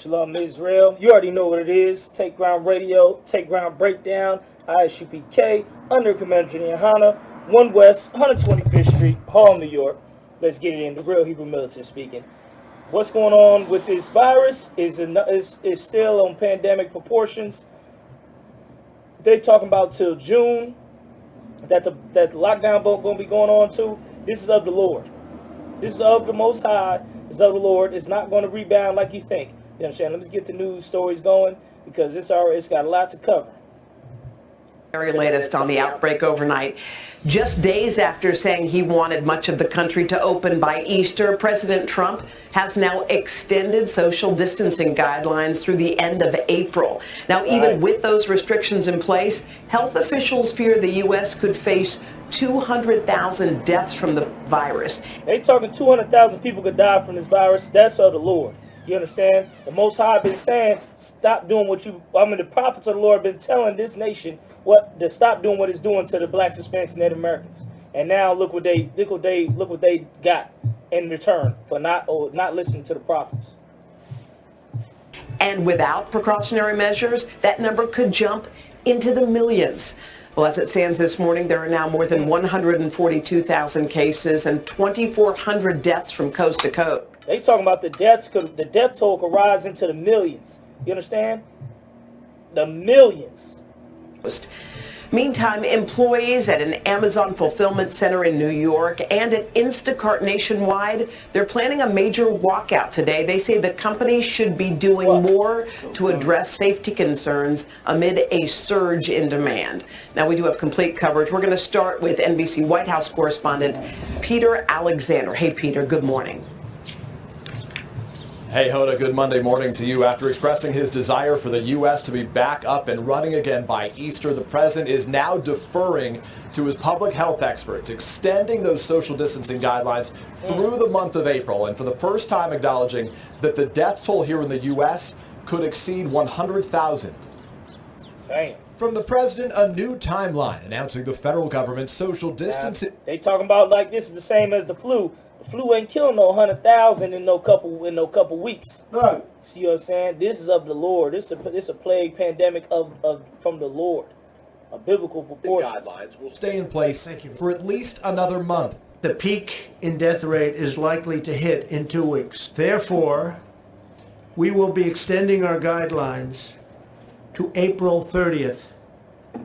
Shalom to Israel. You already know what it is. Take Ground Radio, Take Ground Breakdown, I.S.U.P.K, under Commander GEN.YAHANNA, 1 West, 125th Street, Harlem, New York. Let's get it in. The real Hebrew militant speaking. What's going on with this virus is still on pandemic proportions. They're talking about till June that the lockdown going to be going on too. This is of the Lord. This is of the Most High. It's of the Lord. It's not going to rebound like you think. You understand? Let me get the news stories going because it's got a lot to cover. Very latest on the outbreak overnight. Just days after saying he wanted much of the country to open by Easter, President Trump has now extended social distancing guidelines through the end of April. Now, even with those restrictions in place, health officials fear the U.S. could face 200,000 deaths from the virus. They talking 200,000 people could die from this virus. That's of the Lord. You understand? The Most High been saying, stop doing the prophets of the Lord have been telling this nation to stop doing what it's doing to the blacks, Hispanics, and Native Americans. And now look what they got in return for not listening to the prophets. And without precautionary measures, that number could jump into the millions. Well, as it stands this morning, there are now more than 142,000 cases and 2,400 deaths from coast to coast. They talking about the death toll could rise into the millions. You understand? The millions. Meantime, employees at an Amazon fulfillment center in New York and at Instacart nationwide, they're planning a major walkout today. They say the company should be doing more to address safety concerns amid a surge in demand. Now, we do have complete coverage. We're going to start with NBC White House correspondent Peter Alexander. Hey, Peter, good morning. Hey, Hoda, good Monday morning to you. After expressing his desire for the U.S. to be back up and running again by Easter, the president is now deferring to his public health experts, extending those social distancing guidelines through the month of April, and for the first time acknowledging that the death toll here in the U.S. could exceed 100,000. From the president, a new timeline announcing the federal government's social distancing. They talking about like this is the same as the flu. Flu ain't killing no 100,000 in no couple weeks. Right. See what I'm saying? This is of the Lord. This is a plague pandemic from the Lord. A biblical proportion. The guidelines will stay in place for at least another month. The peak in death rate is likely to hit in 2 weeks. Therefore, we will be extending our guidelines to April 30th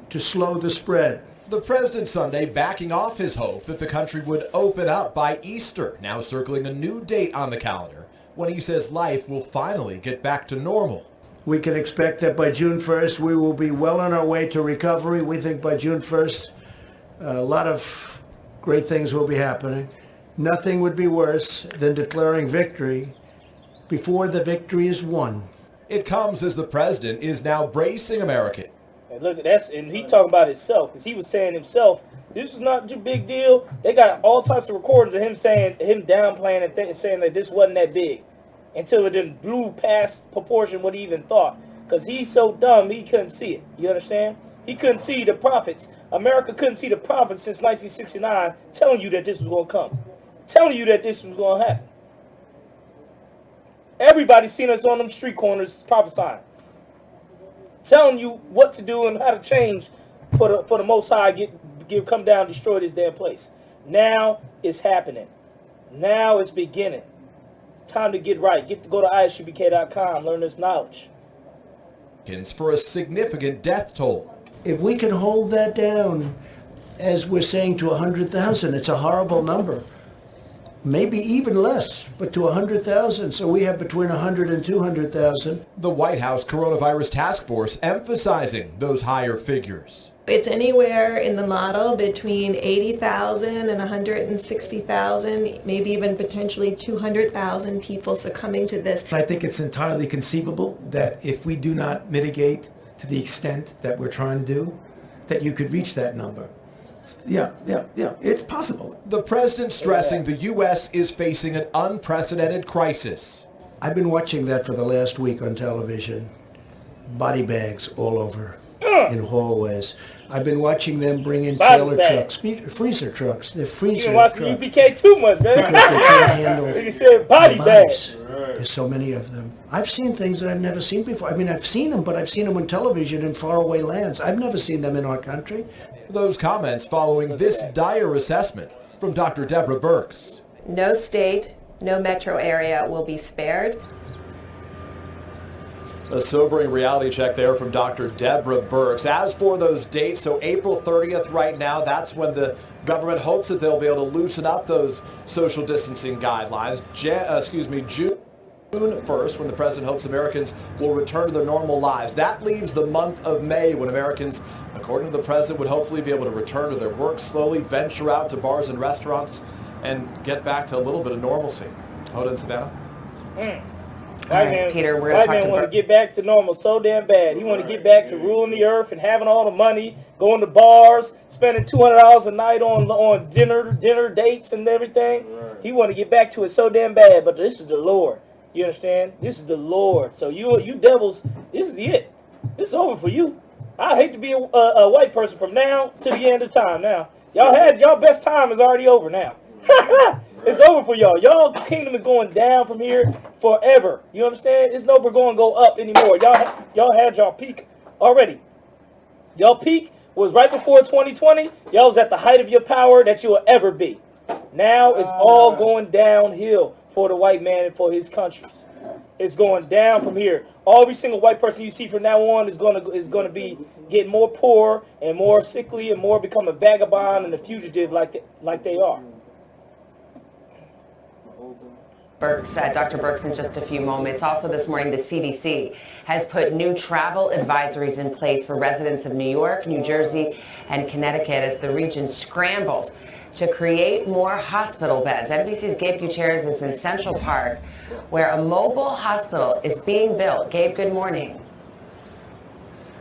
to slow the spread. The president Sunday backing off his hope that the country would open up by Easter, now circling a new date on the calendar when he says life will finally get back to normal. We can expect that by June 1st we will be well on our way to recovery. We think by June 1st a lot of great things will be happening. Nothing would be worse than declaring victory before the victory is won. It comes as the president is now bracing Americans. And look at that, and he talking about himself, because he was saying himself, this is not too big deal. They got all types of recordings of him downplaying and saying that this wasn't that big, until it then blew past proportion what he even thought, because he's so dumb he couldn't see it. You understand? He couldn't see the prophets. America couldn't see the prophets since 1969, telling you that this was going to come, telling you that this was going to happen. Everybody's seen us on them street corners prophesying, telling you what to do and how to change for the Most High come down, destroy this damn place. Now it's happening. Now it's beginning. It's time to get right. Go to ISUPK.com. Learn this knowledge. For a significant death toll. If we can hold that down, as we're saying, to 100,000, it's a horrible number. Maybe even less, but to 100,000. So we have between 100 and 200,000. The White House Coronavirus Task Force emphasizing those higher figures. It's anywhere in the model between 80,000 and 160,000, maybe even potentially 200,000 people succumbing to this. I think it's entirely conceivable that if we do not mitigate to the extent that we're trying to do, that you could reach that number. Yeah, it's possible. The president stressing the U.S. is facing an unprecedented crisis. I've been watching that for the last week on television. Body bags all over. in hallways. I've been watching them bring in Body trailer bag. trucks, freezer trucks. They're You freezer been watching trucks. UPK too much, man. Because they can't handle Like you said, body the bag. bodies. There's so many of them. I've seen things that I've never seen before. I mean, I've seen them, but I've seen them on television in faraway lands. I've never seen them in our country. Those comments following this dire assessment from Dr. Deborah Birx. No state, no metro area will be spared. A sobering reality check there from Dr. Deborah Birx. As for those dates, so April 30th right now, that's when the government hopes that they'll be able to loosen up those social distancing guidelines. June 1st, when the president hopes Americans will return to their normal lives. That leaves the month of May, when Americans, according to the president, would hopefully be able to return to their work, slowly venture out to bars and restaurants, and get back to a little bit of normalcy. Hoda and Savannah? Peter, we're White talking man want to about... get back to normal so damn bad. He want to get back to ruling the earth and having all the money, going to bars, spending $200 a night on dinner dates and everything. He want to get back to it so damn bad. But this is the Lord. You understand? This is the Lord. So you devils, this is it. This is over for you. I hate to be a white person from now to the end of time. Now y'all best time is already over now. It's over for y'all. Y'all kingdom is going down from here forever. You understand? It's never going to go up anymore. Y'all had y'all peak already. Y'all peak was right before 2020. Y'all was at the height of your power that you will ever be. Now it's all going downhill for the white man and for his countries. It's going down from here. Every single white person you see from now on is going to be getting more poor and more sickly and more become a vagabond and a fugitive like they are. Dr. Birx in just a few moments. Also this morning, the CDC has put new travel advisories in place for residents of New York, New Jersey, and Connecticut as the region scrambles to create more hospital beds. NBC's Gabe Gutierrez is in Central Park, where a mobile hospital is being built. Gabe, good morning.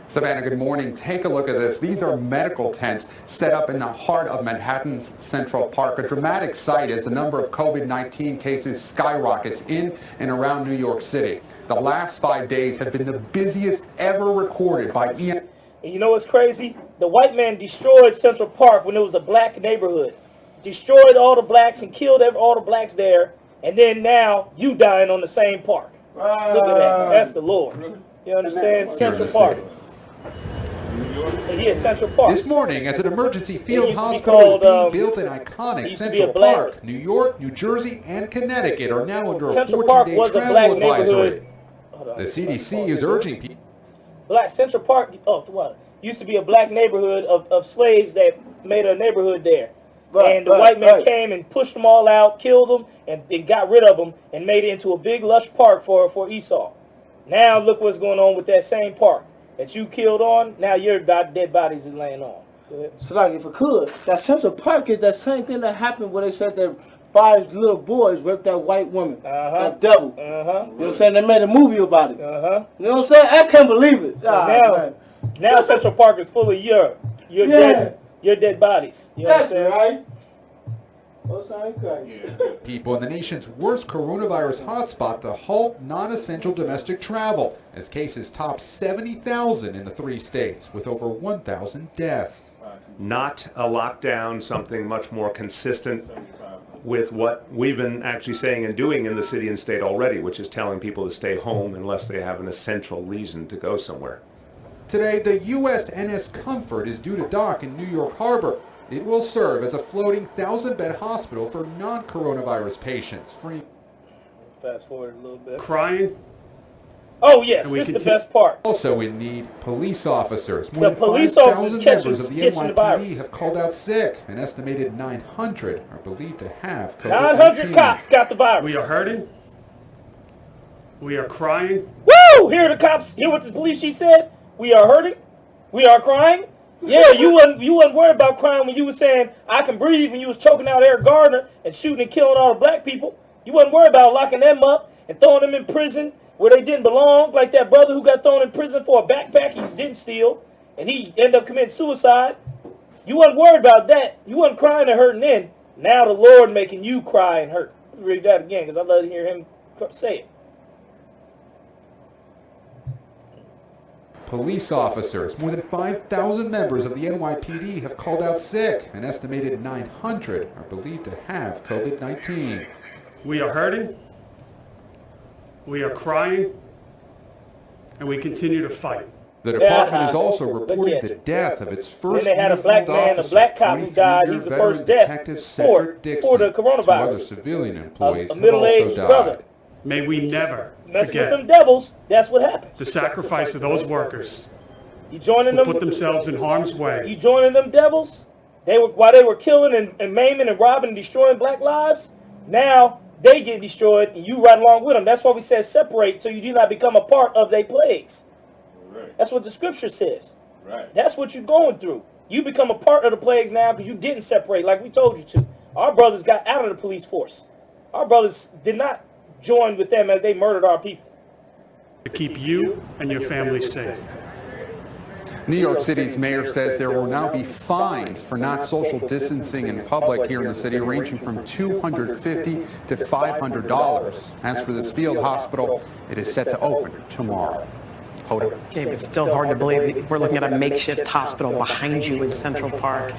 Savannah, good morning. Take a look at this. These are medical tents set up in the heart of Manhattan's Central Park, a dramatic sight as the number of COVID-19 cases skyrockets in and around New York City. The last 5 days have been the busiest ever recorded by And you know what's crazy? The white man destroyed Central Park when it was a black neighborhood. Destroyed all the blacks and killed all the blacks there. And then now you dying on the same park. Look at that. That's the Lord. You understand? Central Park. Yeah, Central Park. This morning, as an emergency field used to be hospital is called, being built in iconic used to be a Central black- Park, New York, New Jersey, and Connecticut are now under a Central Park 14-day was a black travel neighborhood. advisory. The CDC is urging people. Black Central Park, what? Used to be a black neighborhood of slaves that made a neighborhood there. And the white man came and pushed them all out, killed them, and got rid of them, and made it into a big lush park for Esau. Now look what's going on with that same park that you killed on. Now your dead bodies is laying on. So like if I could, that Central Park is that same thing that happened when they said that 5 little boys raped that white woman, that devil. You know what I'm saying? They made a movie about it. You know what I'm saying? I can't believe it. Now Central Park is full of your dead bodies. You understand? Right. People in the nation's worst coronavirus hotspot to halt non-essential domestic travel as cases top 70,000 in the 3 states with over 1,000 deaths. Not a lockdown, something much more consistent with what we've been actually saying and doing in the city and state already, which is telling people to stay home unless they have an essential reason to go somewhere. Today, the USNS Comfort is due to dock in New York Harbor. It will serve as a floating 1,000-bed hospital for non-coronavirus patients. Fast forward a little bit. Crying? Oh yes, this is the best part. Also in need, police officers. The More than police 5,000 officers members of the catching the virus. NYPD have called out sick. An estimated 900 are believed to have COVID-19. 900 cops got the virus. We are hurting. We are crying. Woo! Hear the cops. Hear what the police chief said. We are hurting. We are crying. Yeah, you wasn't worried about crying when you was saying I can breathe when you was choking out Eric Gardner and shooting and killing all the black people. You wasn't worried about locking them up and throwing them in prison where they didn't belong, like that brother who got thrown in prison for a backpack he didn't steal and he ended up committing suicide. You wasn't worried about that. You wasn't crying and hurting then. Now the Lord making you cry and hurt. Let me read that again because I love to hear him say it. police officers. More than 5,000 members of the NYPD have called out sick. An estimated 900 are believed to have COVID-19. We are hurting, we are crying, and we continue to fight. The department is also reporting the death of its first Then they had a black man, a black cop who died. He's the first death for the coronavirus. Two other civilian employees a have middle-aged also died. brother. May we never Mess with them forget devils, that's what happens. the sacrifice of those workers You joining who them? put themselves in harm's way. You joining them devils? While they were killing and maiming and robbing and destroying black lives, now they get destroyed and you ride along with them. That's why we said separate so you do not become a part of their plagues. Right. That's what the scripture says. Right. That's what you're going through. You become a part of the plagues now because you didn't separate like we told you to. Our brothers got out of the police force. Our brothers did not join with them as they murdered our people. To keep you and your family safe. New York City's mayor says there will now be fines for not social distancing in public here in the city, ranging from $250 to $500. As for this field hospital, it is set to open tomorrow. Okay, but it's still hard to believe that we're looking at a makeshift hospital behind you in Central Park.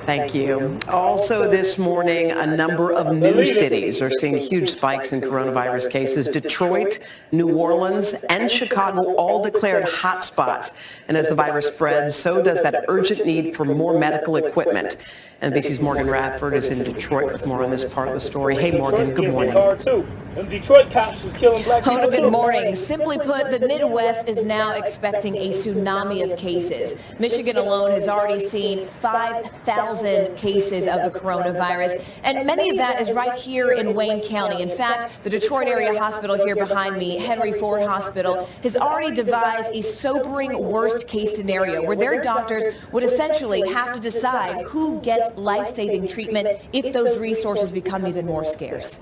Thank you. Also this morning, a number of new cities are seeing huge spikes in coronavirus cases. Detroit, New Orleans, and Chicago all declared hotspots. And as the virus spreads, so does that urgent need for more medical equipment. NBC's Morgan Radford is in Detroit with more on this part of the story. Hey, Morgan, good morning. Them Detroit cops was killing black people. Hoda, good morning. Simply put, the Midwest is now expecting a tsunami of cases. Michigan alone has already seen 5,000 cases of the coronavirus, and many of that is right here in Wayne County. In fact, the Detroit area hospital here behind me, Henry Ford Hospital, has already devised a sobering worst case scenario where their doctors would essentially have to decide who gets life-saving treatment if those resources become even more scarce.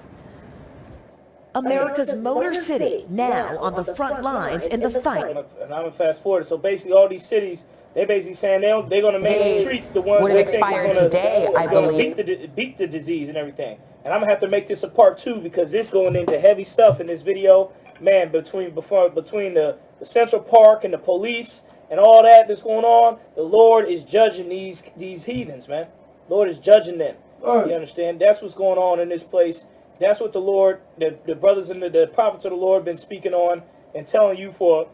America's Motor City now on the front lines in the fight. And I'm going to fast forward. So basically all these cities, they're basically saying they're going to make them treat the ones would have that think expired are today, I believe. beat the disease and everything. And I'm going to have to make this a part 2 because it's going into heavy stuff in this video. Man, between the Central Park and the police and all that that's going on, the Lord is judging these heathens, man. The Lord is judging them. You understand? That's what's going on in this place. That's what the Lord, the brothers and the prophets of the Lord been speaking on and telling you for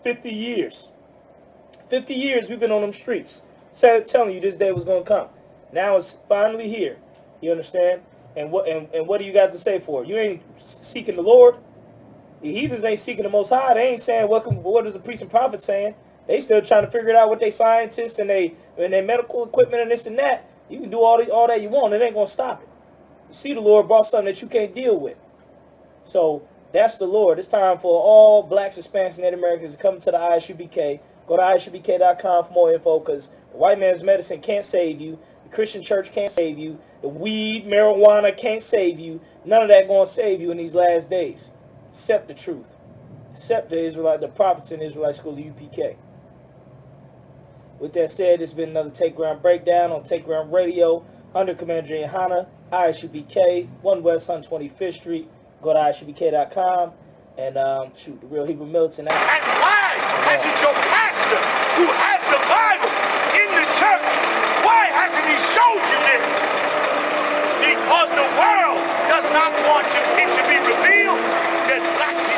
50 years. 50 years we've been on them streets, telling you this day was going to come. Now it's finally here. You understand? And what do you got to say for it? You ain't seeking the Lord. The heathens ain't seeking the Most High. They ain't saying what is the priest and prophet saying. They still trying to figure it out with their scientists and their medical equipment and this and that. You can do all that you want. It ain't going to stop it. You see, the Lord brought something that you can't deal with. So that's the Lord. It's time for all blacks, Hispanics, and Native Americans to come to the ISUPK. Go to ISUPK.com for more info because the white man's medicine can't save you. The Christian church can't save you. The weed, marijuana can't save you. None of that going to save you in these last days. Except the truth. Except the prophets in the Israelite school, the UPK. With that said, it's been another Take Ground Breakdown on Take Ground Radio under Commander GEN.YAHANNA, I.S.U.P.K, 1 West 125th Street. Go to ISUPK.com and shoot the Real Hebrew Militant out. And why hasn't your pastor, who has the Bible in the church, why hasn't he showed you this? Because the world does not want it to be revealed that black people...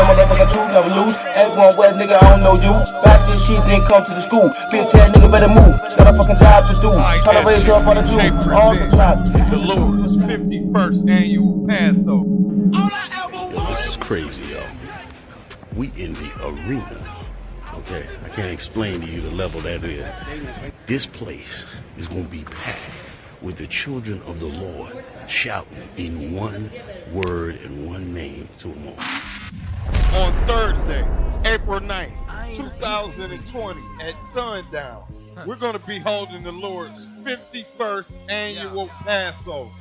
Motherfucking truth, never lose. Ain't going west, nigga, I don't know you. Back this shit, then come to the school. Bitch ass nigga better move. Got a fucking job to do. Tryna raise up on the Jew. All the trap. The Lord's 51st annual Passover. Yo, this is crazy, yo. We in the arena. Okay, I can't explain to you the level that is. This place is gonna be packed with the children of the Lord shouting in one word and one name to them all. On Thursday, April 9th, 2020 at sundown, we're going to be holding the Lord's 51st annual Passover.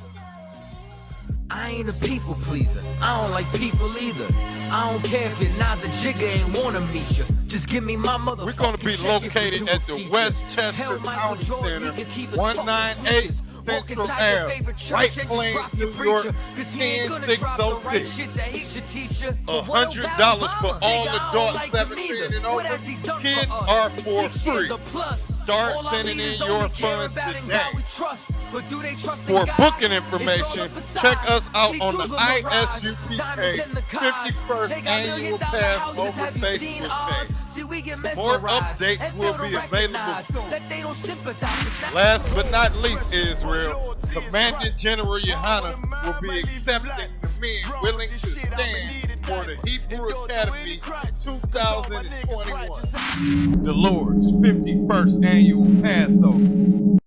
I ain't a people pleaser. I don't like people either. I don't care if your Naza Jigga ain't wanna meet you. Just give me my mother. We're going to be located at the Westchester County Center, 198 Central Ave, White Plains, New York, 10606. $100 for all adults 17 and over. Kids are for free. Start sending in your funds today. For booking information, check us out on the ISUPK 51st Annual Pass over Facebook page. More updates will be available soon. Last but not least, Israel, Commandant General Yohanna will be accepting the men willing to stand for the Hebrew Academy 2021. The Lord's 51st Annual Passover.